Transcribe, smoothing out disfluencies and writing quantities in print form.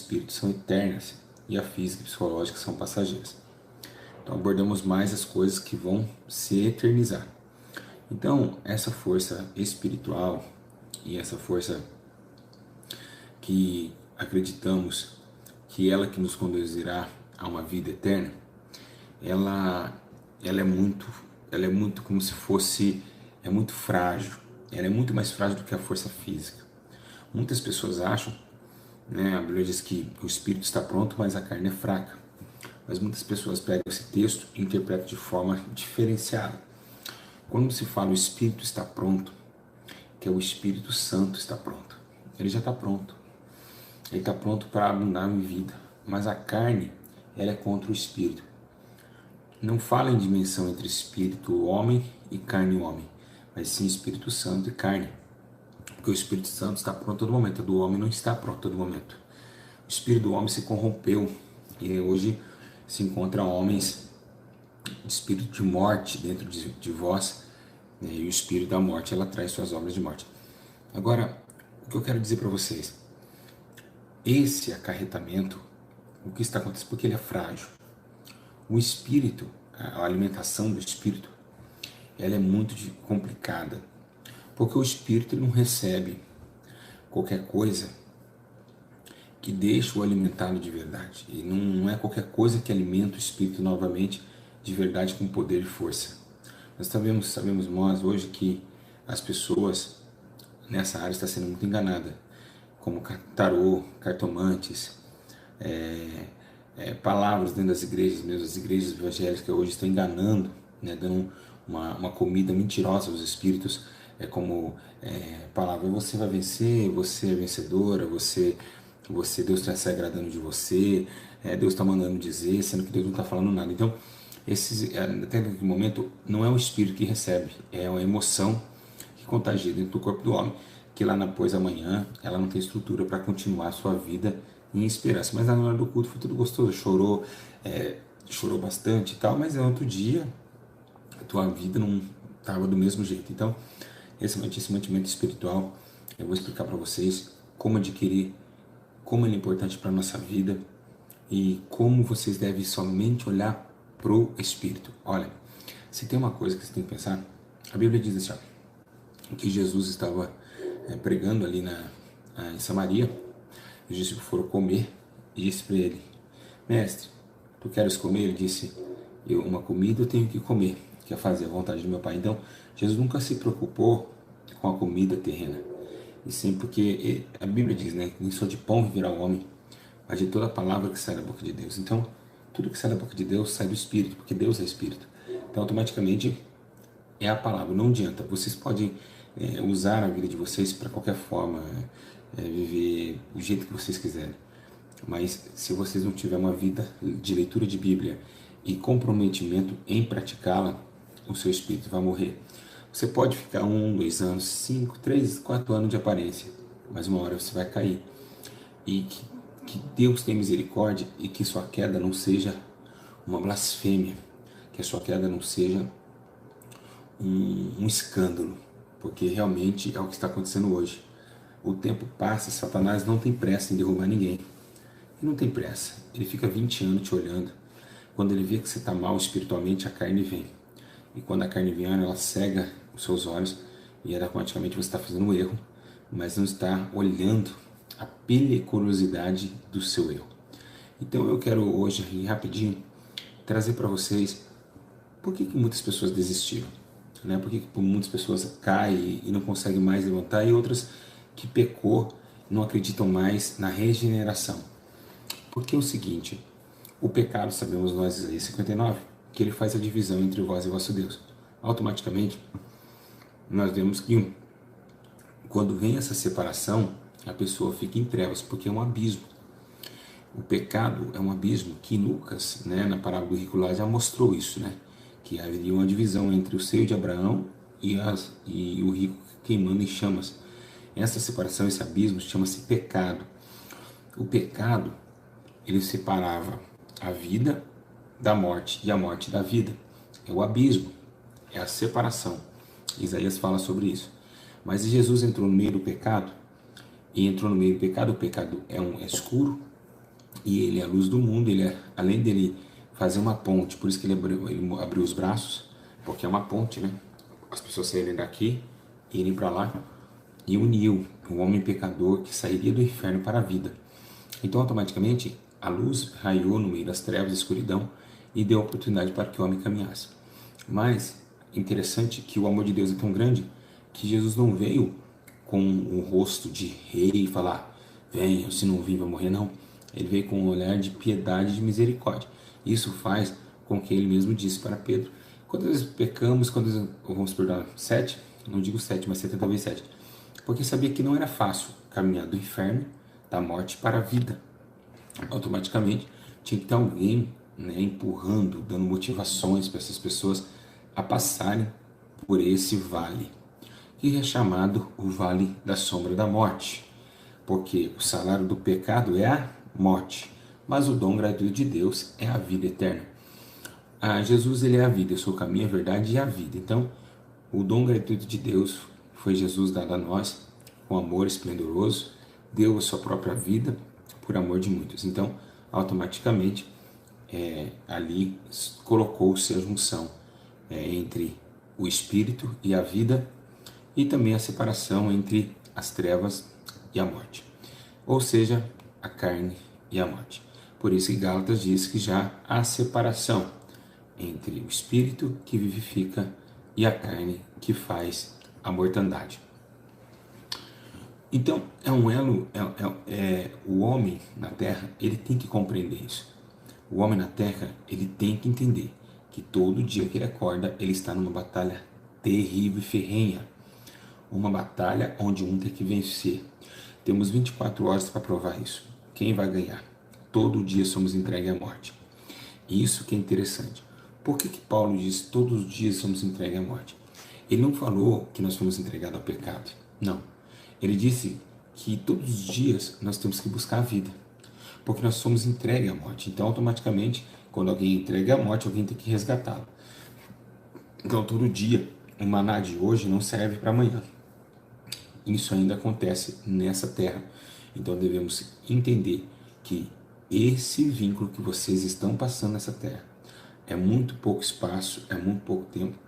espírito são eternas e a física e psicológica são passageiras. Então abordamos mais as coisas que vão se eternizar. Então essa força espiritual e essa força que acreditamos que ela que nos conduzirá a uma vida eterna, ela, ela é muito como se fosse, é muito frágil. Ela é muito mais frágil do que a força física. Muitas pessoas acham, né, a Bíblia diz que o espírito está pronto, mas a carne é fraca. Mas muitas pessoas pegam esse texto e interpretam de forma diferenciada. Quando se fala o espírito está pronto, que é o Espírito Santo está pronto. Ele já está pronto. Ele está pronto para abundar em vida. Mas a carne, ela é contra o espírito. Não fala em dimensão entre espírito homem e carne homem, mas sim Espírito Santo e carne. Porque o Espírito Santo está pronto a todo momento, o do homem não está pronto a todo momento. O espírito do homem se corrompeu e hoje se encontra homens de espírito de morte dentro de vós, né? E o espírito da morte, ela traz suas obras de morte. Agora, o que eu quero dizer para vocês, esse acarretamento, o que está acontecendo, porque ele é frágil. O espírito, a alimentação do espírito, ela é muito complicada, porque o espírito não recebe qualquer coisa que deixa o alimentado de verdade. E não é qualquer coisa que alimenta o espírito novamente de verdade com poder e força. Nós sabemos nós hoje que as pessoas nessa área estão sendo muito enganadas, como tarô, cartomantes, palavras dentro das igrejas, mesmo as igrejas evangélicas hoje estão enganando, né, dando uma comida mentirosa aos espíritos, palavra, você vai vencer, você é vencedora, Deus está se agradando de você, Deus está mandando dizer, sendo que Deus não está falando nada. Então, até naquele momento, não é o espírito que recebe, é uma emoção que contagia dentro do corpo do homem, que lá após amanhã, ela não tem estrutura para continuar a sua vida em esperança. Mas na hora do culto foi tudo gostoso, chorou bastante e tal, mas no outro dia, a tua vida não estava do mesmo jeito. Então, esse mantimento espiritual, eu vou explicar para vocês como adquirir, como ele é importante para a nossa vida e como vocês devem somente olhar para o Espírito. Olha, se tem uma coisa que você tem que pensar, a Bíblia diz assim, ó, que Jesus estava pregando ali em Samaria, os discípulos foram comer e disse para ele, mestre, tu queres comer? Ele disse, uma comida eu tenho que comer, que é fazer a vontade do meu Pai. Então, Jesus nunca se preocupou com a comida terrena, e sim porque a Bíblia diz, né, que nem só de pão viverá o homem, mas de toda a palavra que sai da boca de Deus. Então, tudo que sai da boca de Deus sai do Espírito, porque Deus é Espírito. Então, automaticamente, é a palavra, não adianta. Vocês podem usar a vida de vocês para qualquer forma, viver do jeito que vocês quiserem. Mas se vocês não tiverem uma vida de leitura de Bíblia e comprometimento em praticá-la, o seu espírito vai morrer. Você pode ficar 1, 2 anos, 5, 3, 4 anos de aparência, mas uma hora você vai cair. E que Deus tenha misericórdia e que sua queda não seja uma blasfêmia, que a sua queda não seja um escândalo, porque realmente é o que está acontecendo hoje. O tempo passa, Satanás não tem pressa em derrubar ninguém. Ele não tem pressa, ele fica 20 anos te olhando. Quando ele vê que você está mal espiritualmente, a carne vem. E quando a carne vem, ela cega os seus olhos e automaticamente você está fazendo um erro, mas não está olhando a periculosidade do seu erro. Então eu quero hoje, rapidinho, trazer para vocês por que muitas pessoas desistiram, né? Por que muitas pessoas caem e não conseguem mais levantar, e outras que pecou não acreditam mais na regeneração. Porque é o seguinte, o pecado, sabemos nós, Isaías 59, que ele faz a divisão entre vós e vosso Deus. Automaticamente, nós vemos que quando vem essa separação, a pessoa fica em trevas, porque é um abismo. O pecado é um abismo que Lucas, né, na parábola do rico lá, já mostrou isso, né? Que haveria uma divisão entre o seio de Abraão e o rico queimando em chamas. Essa separação, esse abismo, chama-se pecado. O pecado, ele separava a vida da morte e a morte da vida. É o abismo, é a separação. Isaías fala sobre isso. Mas Jesus entrou no meio do pecado, e entrou no meio do pecado, o pecado é escuro, e ele é a luz do mundo. Ele é, além dele fazer uma ponte, por isso que ele abriu os braços, porque é uma ponte, né? As pessoas saírem daqui, irem para lá, e uniu o homem pecador que sairia do inferno para a vida. Então, automaticamente, a luz raiou no meio das trevas e escuridão e deu oportunidade para que o homem caminhasse. Mas, interessante que o amor de Deus é tão grande que Jesus não veio com um rosto de rei e falar, venha, se não vir vai morrer, não. Ele veio com um olhar de piedade e de misericórdia. Isso faz com que ele mesmo disse para Pedro, quantas vezes pecamos, quantas vezes, vamos perdoar, 7? Não digo 7, mas 70 vezes 7. Porque sabia que não era fácil caminhar do inferno, da morte para a vida. Automaticamente tinha que ter alguém, né, empurrando, dando motivações para essas pessoas a passarem por esse vale, que é chamado o Vale da Sombra da Morte, porque o salário do pecado é a morte, mas o dom gratuito de Deus é a vida eterna. Jesus, ele é a vida, eu sou o caminho, a verdade e a vida. Então, o dom gratuito de Deus foi Jesus dado a nós, com amor esplendoroso, deu a sua própria vida por amor de muitos. Então, automaticamente, ali colocou-se a junção entre o espírito e a vida, e também a separação entre as trevas e a morte, ou seja, a carne e a morte. Por isso que Gálatas diz que já há separação entre o espírito que vivifica e a carne que faz a mortandade. Então, é um elo, o homem na Terra, ele tem que compreender isso. O homem na Terra, ele tem que entender que todo dia que ele acorda, ele está numa batalha terrível e ferrenha. Uma batalha onde um tem que vencer. Temos 24 horas para provar isso. Quem vai ganhar? Todo dia somos entregues à morte. Isso que é interessante. Por que Paulo diz todos os dias somos entregues à morte? Ele não falou que nós fomos entregados ao pecado. Não. Ele disse que todos os dias nós temos que buscar a vida. Porque nós somos entregues à morte. Então, automaticamente, quando alguém entrega à morte, alguém tem que resgatá-lo. Então, todo dia, o maná de hoje não serve para amanhã. Isso ainda acontece nessa terra. Então, devemos entender que esse vínculo que vocês estão passando nessa terra é muito pouco espaço, é muito pouco tempo,